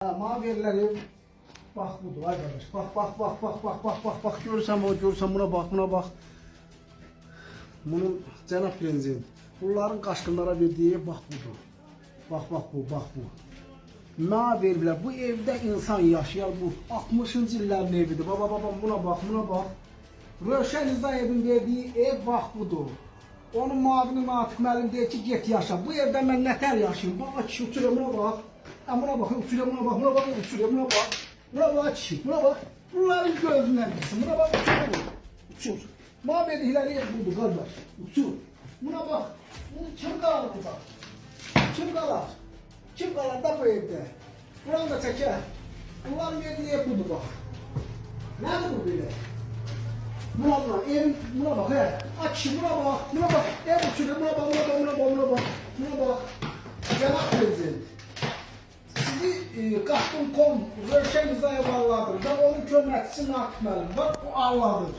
Bana verilen ev bak budur arkadaş. Bak görürsen buna bak. Bunun Cənab Prezident bunların qaçqınlara verdiği ev bak budur. Bak bu. Mənə veriblər. Bu evdə insan yaşayar bu. 60-cı illərin evidir. Baba buna bak. Rövşən İzdayevin verdiği ev bak budur. Onun mavini Natiq müəllim deyir ki get yaşa. Bu evdə mən nətər yaşayayım? Bak kişi uçuruyor buna bak. Buna bak uçuruyor buna bak. Buna bak kişi buna bak. Bunların gözündən gitsin. Buna bak uçur. Mənə verdikləri ev budur qardaş. Uçur. Buna bak. Bunu kim qalar burada? Kim qalar da bu evdə? Buranı da çəkər. Bunların verdiği ev budur bak. Nədir bu belə? Buna bak he. Aç buna bak. Ev uçuruyor buna bak. Cənab Prezident. Sizi Qasım.com Rövşən İzdayev ağladır. Ben onun köməkçisi Natiq müəllim. Bak bu ağladır.